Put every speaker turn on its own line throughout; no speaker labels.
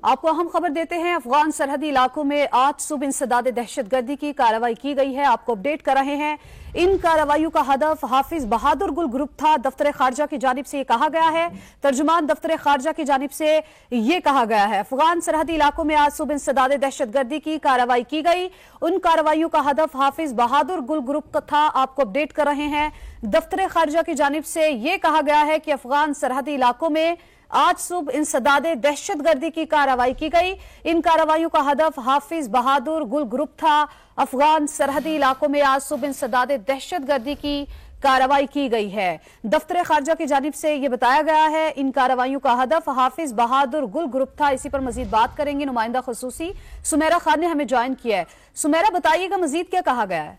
आपको अहम खबर देते हैं। अफगान सरहदी इलाकों में आज सुबह इंसदाद दहशतगर्दी की कार्रवाई की गई है। आपको अपडेट कर रहे हैं। इन कार्रवाइयों का हदफ हाफिज बहादुर गुल ग्रुप था। दफ्तर खारजा की जानिब से ये कहा गया है, तर्जुमान दफ्तर खारजा की जानिब से ये कहा गया है। अफगान सरहदी इलाकों में आज सुबह इंसदाद दहशतगर्दी की कार्रवाई की गई। उन कार्रवाइयों का हदफ हाफिज बहादुर गुल ग्रुप का था। आपको अपडेट कर रहे हैं। दफ्तर खारजा की जानिब से ये कहा गया है कि अफगान सरहदी इलाकों में आज सुबह इंसदाद दहशतगर्दी की कार्रवाई की गई। इन कार्रवाइयों का हदफ हाफिज बहादुर गुल ग्रुप था। अफगान सरहदी इलाकों में आज सुबह इंसदाद दहशतगर्दी की कार्रवाई की गई है। दफ्तर खारजा की जानिब से यह बताया गया है। इन कार्रवाइयों का हदफ हाफिज बहादुर गुल ग्रुप था। इसी पर मजीद बात करेंगे। नुमाइंदा खुसूसी सुमेरा खान ने हमें ज्वाइन किया है। सुमेरा, बताइएगा मजीद क्या कहा गया है?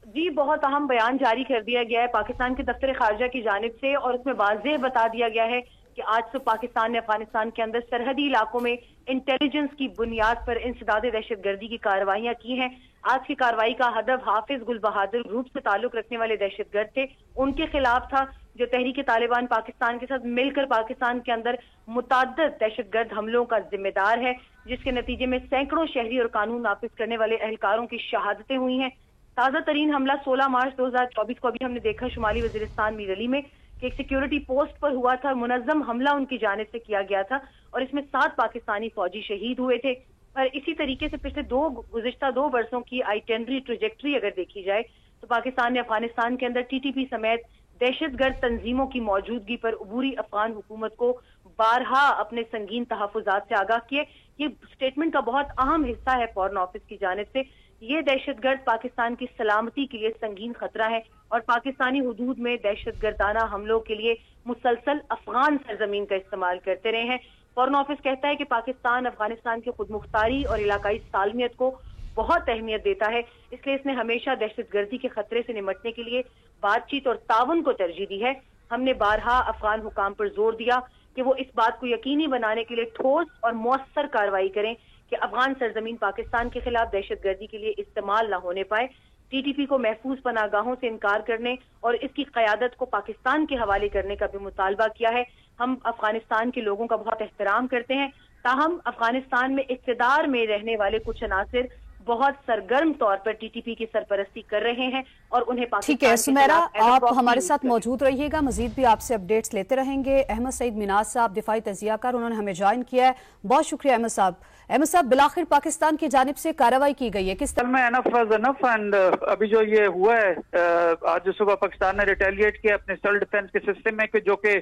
जी, बहुत अहम बयान जारी कर दिया गया है पाकिस्तान के दफ्तर खारजा की जानिब से, और उसमें वाज़ेह बता दिया गया है कि आज से पाकिस्तान ने अफगानिस्तान के अंदर सरहदी इलाकों में इंटेलिजेंस की बुनियाद पर इंसदाद दहशतगर्दी की कार्रवाइयां की हैं। आज की कार्रवाई का हदफ हाफिज गुल बहादुर ग्रुप से ताल्लुक रखने वाले दहशतगर्द थे, उनके खिलाफ था, जो तहरीक तालिबान पाकिस्तान के साथ मिलकर पाकिस्तान के अंदर मुतअद्दिद दहशतगर्द हमलों का जिम्मेदार है, जिसके नतीजे में सैकड़ों शहरी और कानून नाफिज करने वाले एहलकारों की शहादतें हुई हैं। ताज़ा तरीन हमला 16 मार्च 2024 को अभी हमने देखा शुमाली वजीरिस्तान मीर अली में कि एक सिक्योरिटी पोस्ट पर हुआ था। मुनज़्ज़म हमला उनकी जानिब से किया गया था और इसमें 7 पाकिस्तानी फौजी शहीद हुए थे। और इसी तरीके से पिछले गुज़िश्ता 2 वर्षों की आइटेनरी ट्रेजेक्ट्री अगर देखी जाए तो पाकिस्तान ने अफगानिस्तान के अंदर TTP समेत दहशतगर्द तंजीमों की मौजूदगी पर अबूरी अफगान हुकूमत को बारहा अपने संगीन तहफ़्फ़ुज़ात से आगाह किए। ये स्टेटमेंट का बहुत अहम हिस्सा है फॉरेन ऑफिस की जानिब से। ये दहशतगर्द पाकिस्तान की सलामती के लिए संगीन खतरा है और पाकिस्तानी हुदूद में दहशतगर्दाना हमलों के लिए मुसलसल अफगान सरजमीन का इस्तेमाल करते रहे हैं। फॉरेन ऑफिस कहता है कि पाकिस्तान अफगानिस्तान की खुद मुख्तारी और इलाकाई सालमियत को बहुत अहमियत देता है, इसलिए इसने हमेशा दहशतगर्दी के खतरे से निमटने के लिए बातचीत और ताउन को तरजीह दी है। हमने बारहा अफगान हुकाम पर जोर दिया कि वो इस बात को यकीनी बनाने के लिए ठोस और मौसर कार्रवाई करें कि अफगान सरजमीन पाकिस्तान के खिलाफ दहशतगर्दी के लिए इस्तेमाल न होने पाए। TTP को महफूज पनागाहों से इनकार करने और इसकी क़यादत को पाकिस्तान के हवाले करने का भी मुतालबा किया है। हम अफगानिस्तान के लोगों का बहुत एहतराम करते हैं, ताहम अफगानिस्तान में इक़्तिदार में रहने वाले कुछ अनासिर बहुत सरगर्म तौर पर TTP की सरपरस्ती कर रहे हैं और उन्हें पाकिस्तान।
ठीक है सुमेरा, आप हमारे साथ मौजूद रहिएगा, मजीद भी आपसे अपडेट्स लेते रहेंगे। अहमद सईद मिनाज साहब दिफाई तजियाकार, उन्होंने हमें ज्वाइन किया है। बहुत शुक्रिया अहमद साहब। अहमद साहब, बिलाखिर पाकिस्तान की जानिब से कार्रवाई की गई है, किस तरह
में? एनफ वाज एनफ एंड अभी जो ये हुआ है आज सुबह पाकिस्तान ने रिटेलिएट किया अपने सेल्फ डिफेंस के सिस्टम में कि जो कि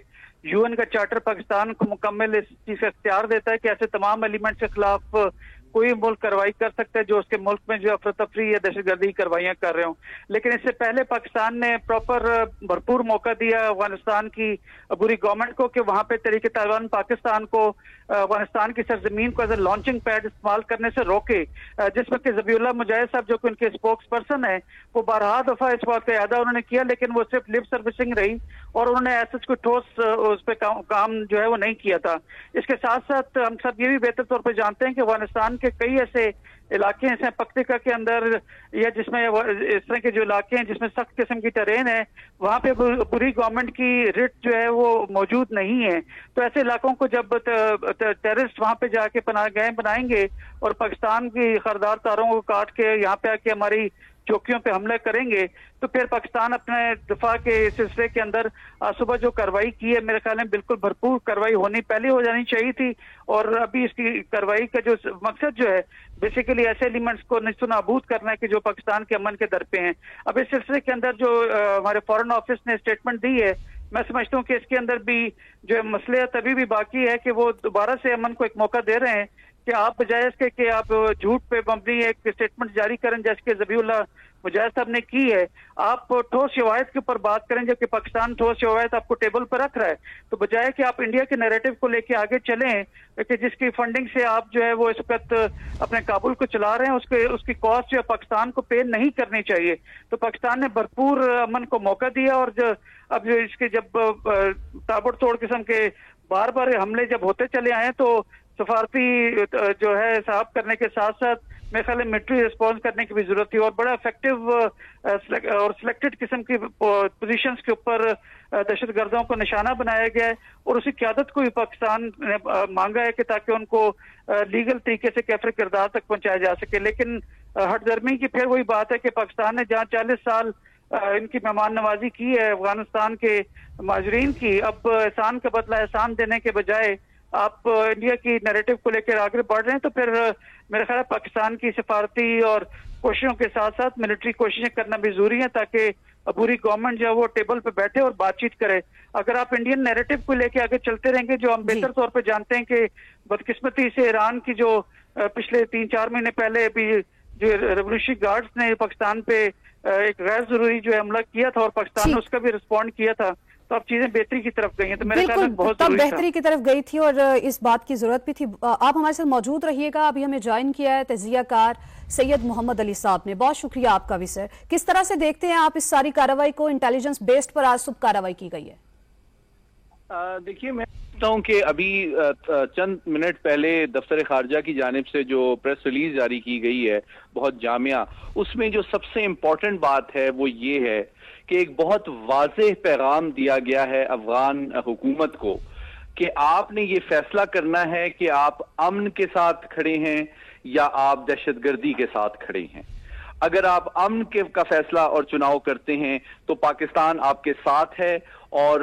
UN का चार्टर पाकिस्तान को मुकम्मल इस चीज का इख्तियार देता है कि ऐसे तमाम एलिमेंट्स के खिलाफ कोई मुल्क कार्रवाई कर सकता है जो उसके मुल्क में जो अफरा तफरी या दहशतगर्दी कार्रवाइयां कर रहे हों। लेकिन इससे पहले पाकिस्तान ने प्रॉपर भरपूर मौका दिया अफगानिस्तान की बुरी गवर्नमेंट को कि वहां पे तहरीक तालिबान पाकिस्तान को अफगानिस्तान की सरजमीन को एज ए लॉन्चिंग पैड इस्तेमाल करने से रोके, जिसमें कि ज़बीउल्लाह मुजाहिद साहब जो कि उनके स्पोक्स पर्सन है वो बारहा दफा इस बात का इरादा उन्होंने किया, लेकिन वो सिर्फ लिप सर्विसिंग रही और उन्होंने ऐसा कोई ठोस उस पर काम जो है वो नहीं किया था। इसके साथ साथ हम सब ये भी बेहतर तौर पर जानते हैं कि अफगानिस्तान के कई ऐसे इलाके हैं पख्तिका के अंदर या जिसमें इस तरह के जो इलाके हैं जिसमें सख्त किस्म की टेरेन है, वहाँ पे पूरी गवर्नमेंट की रिट जो है वो मौजूद नहीं है। तो ऐसे इलाकों को जब टेररिस्ट वहाँ पे जाके पनाहगाहें बनाएंगे और पाकिस्तान की खरदार तारों को काट के यहाँ पे आके हमारी चौकियों पे हमले करेंगे, तो फिर पाकिस्तान अपने दफा के सिलसिले के अंदर सुबह जो कार्रवाई की है मेरे ख्याल में बिल्कुल भरपूर कार्रवाई होनी पहले हो जानी चाहिए थी। और अभी इसकी कार्रवाई का जो मकसद जो है बेसिकली ऐसे एलिमेंट्स को निस्तनाबूद करना है कि जो पाकिस्तान के अमन के दर पे हैं। अब इस सिलसिले के अंदर जो हमारे फॉरेन ऑफिस ने स्टेटमेंट दी है, मैं समझता हूँ कि इसके अंदर भी जो मसलियत अभी भी बाकी है कि वो दोबारा से अमन को एक मौका दे रहे हैं कि आप बजाय इसके कि आप झूठ पे मबनी एक स्टेटमेंट जारी करें जैसे कि ज़बीउल्लाह मुजाहिद साहब ने की है, आप ठोस शवाहिद के ऊपर बात करें, जबकि पाकिस्तान ठोस शवाहिद आपको टेबल पर रख रहा है। तो बजाय कि आप इंडिया के नैरेटिव को लेके आगे चलें कि जिसकी फंडिंग से आप जो है वो इस वक्त अपने काबुल को चला रहे हैं, उसकी कॉस्ट जो है पाकिस्तान को पे नहीं करनी चाहिए। तो पाकिस्तान ने भरपूर अमन को मौका दिया और अब जो इसके जब ताबड़तोड़ किस्म के बार बार हमले जब होते चले आए तो सफारती जो है साफ करने के साथ साथ मेरे ख्याल में मिलिट्री रिस्पॉन्स करने की भी जरूरत थी और बड़ा इफेक्टिव और सिलेक्टेड किस्म की पोजीशंस के ऊपर दहशतगर्दों को निशाना बनाया गया है और उसी क़यादत को भी पाकिस्तान ने मांगा है कि ताकि उनको लीगल तरीके से कैफर किरदार तक पहुंचाया जा सके। लेकिन हटदर्मी की फिर वही बात है कि पाकिस्तान ने जहाँ 40 साल इनकी मेहमान नवाजी की है अफगानिस्तान के माजरीन की, अब एहसान का बदला एहसान देने के बजाय आप इंडिया की नैरेटिव को लेकर आगे बढ़ रहे हैं, तो फिर मेरे ख्याल पाकिस्तान की सिफारती और कोशिशों के साथ साथ मिलिट्री कोशिशें करना भी जरूरी है ताकि पूरी गवर्नमेंट जो है वो टेबल पे बैठे और बातचीत करे। अगर आप इंडियन नैरेटिव को लेकर आगे चलते रहेंगे, जो हम बेहतर तौर पे जानते हैं कि बदकिस्मती से ईरान की जो पिछले 3-4 महीने पहले अभी जो रेवोल्यूशनरी गार्ड्स ने पाकिस्तान पे एक गैर जरूरी जो हमला किया था और पाकिस्तान ने उसका भी रिस्पॉन्ड किया था, तो अब चीजें बेहतरी की तरफ गई हैं। तो मेरे ख्याल में बहुत
तब बेहतरी की तरफ गई थी और इस बात की जरूरत भी थी। आप हमारे साथ मौजूद रहिएगा। अभी हमें ज्वाइन किया है तजियाकार सैयद मोहम्मद अली साहब ने। बहुत शुक्रिया आपका भी सर। किस तरह से देखते हैं आप इस सारी कार्रवाई को? इंटेलिजेंस बेस्ड पर आज सुबह कार्रवाई की गई है।
देखिए, मैं समझता हूँ कि अभी चंद मिनट पहले दफ्तर खारजा की जानिब से जो प्रेस रिलीज जारी की गई है बहुत जामिया, उसमें जो सबसे इम्पोर्टेंट बात है वो ये है कि एक बहुत वाज़ेह पैगाम दिया गया है अफगान हुकूमत को कि आपने ये फैसला करना है कि आप अमन के साथ खड़े हैं या आप दहशतगर्दी के साथ खड़े हैं। अगर आप अमन का फैसला और चुनाव करते हैं तो पाकिस्तान आपके साथ है और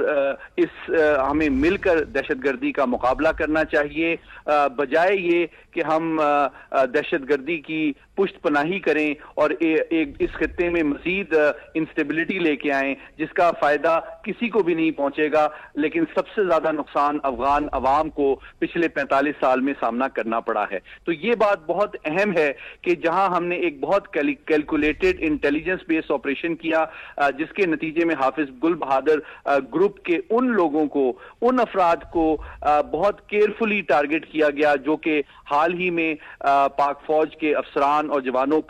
हमें मिलकर दहशतगर्दी का मुकाबला करना चाहिए, बजाय ये कि हम दहशतगर्दी की पुष्ट पनाही करें और इस खित्ते में मजीद इंस्टेबिलिटी लेके आएं जिसका फायदा किसी को भी नहीं पहुंचेगा, लेकिन सबसे ज्यादा नुकसान अफगान अवाम को पिछले 45 साल में सामना करना पड़ा है। तो ये बात बहुत अहम है कि जहां हमने एक बहुत कैलकुलेटेड इंटेलिजेंस बेस्ड ऑपरेशन किया जिसके नतीजे में हाफिज गुल बहादुर ग्रुप के उन लोगों को, उन अफराद को बहुत केयरफुली टारगेट किया गया जो कि हाल ही में पाक फौज के अफसरान और जवानों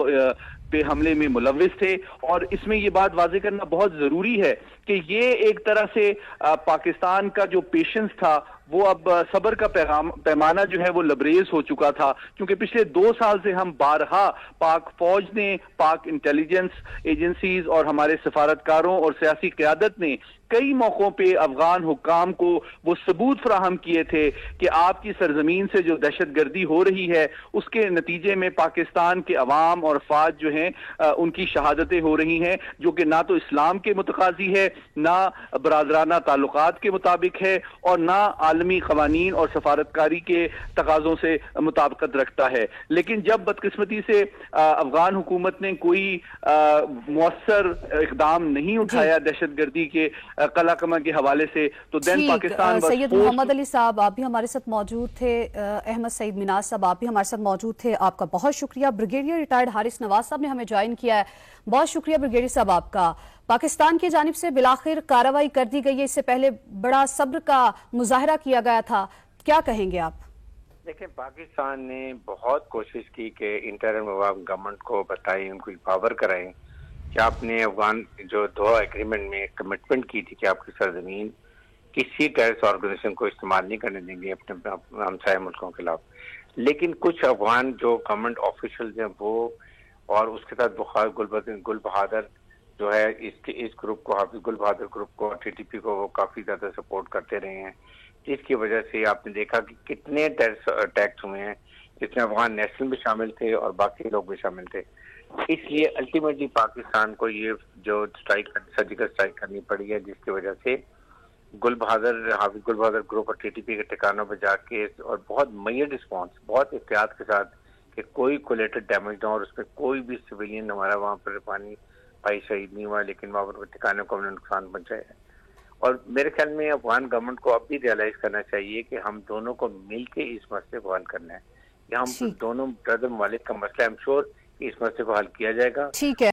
पे हमले में मुलविस थे। और इसमें ये बात वाज़ेह करना बहुत जरूरी है कि ये एक तरह से पाकिस्तान का जो पेशेंस था वो अब सब्र का पैमाना जो है वो लबरेज हो चुका था, क्योंकि पिछले 2 साल से हम बारहा पाक फौज ने, पाक इंटेलिजेंस एजेंसीज और हमारे सफारतकारों और सियासी क़यादत ने कई मौकों पे अफगान हुक्काम को वो सबूत फराहम किए थे कि आपकी सरजमीन से जो दहशतगर्दी हो रही है उसके नतीजे में पाकिस्तान के अवाम और अफवाद जो हैं उनकी शहादतें हो रही हैं, जो कि ना तो इस्लाम के मुतकाजी है, ना बरादराना ताल्लुकात के मुताबिक है और ना आलमी कवानीन और सफारतकारी के तकाजों से मुताबिकत रखता है। लेकिन जब बदकिस्मती से अफगान हुकूमत ने कोई मुअस्सर इकदाम नहीं उठाया दहशतगर्दी के कलाकमा के हवाले से, तो देन पाकिस्तान
सैयद मोहम्मद अली साहब आप भी हमारे साथ मौजूद थे, अहमद सईद मिनाज साहब आप भी हमारे साथ मौजूद थे, आपका बहुत शुक्रिया। ब्रिगेडियर रिटायर्ड हारिस नवाज साहब ने हमें ज्वाइन किया है, बहुत शुक्रिया ब्रिगेडियर साहब आपका। पाकिस्तान की जानिब से बिलाखिर कार्रवाई कर दी गई है, इससे पहले बड़ा सब्र का मुजाहरा किया गया था, क्या कहेंगे आप?
देखिए, पाकिस्तान ने बहुत कोशिश की कि इंटरिम गवर्नमेंट को बताएं, उनको पावर कराएं कि आपने अफगान जो दोहा एग्रीमेंट में कमिटमेंट की थी कि आपकी सरजमीन किसी टेररिस्ट ऑर्गेनाइजेशन को इस्तेमाल नहीं करने देंगे अपने हमसाया मुल्कों के खिलाफ। लेकिन कुछ अफगान जो गवर्नमेंट ऑफिशियल्स हैं वो और उसके साथ गुल बहादुर जो है इस ग्रुप को, हाफिज गुल बहादुर ग्रुप को और TTP को वो काफ़ी ज़्यादा सपोर्ट करते रहे हैं, जिसकी वजह से आपने देखा कि कितने टेररिस्ट अटैक्स हुए हैं जिसमें अफगान नेशनल भी शामिल थे और बाकी लोग भी शामिल थे। इसलिए अल्टीमेटली पाकिस्तान को ये जो सर्जिकल स्ट्राइक करनी पड़ी है, जिसकी वजह से हाफिज गुल बहादुर ग्रुप और TTP के ठिकानों पर जाके और बहुत मैयर रिस्पॉन्स, बहुत एहतियात के साथ कि कोई कोलेटेड डैमेज ना हो और उसमें कोई भी सिविलियन हमारा वहाँ पर पानी भाई शहीद नहीं हुआ, लेकिन वहाँ पर ठिकानों को हमने नुकसान पहुँचाया। और मेरे ख्याल में अफगान गवर्नमेंट को अब भी रियलाइज करना चाहिए कि हम दोनों को मिल के इस मसले को हल करना है। हम दोनों ब्रदर ममालिक का मसला, आई एम श्योर इस मसले को हल किया जाएगा।
ठीक है।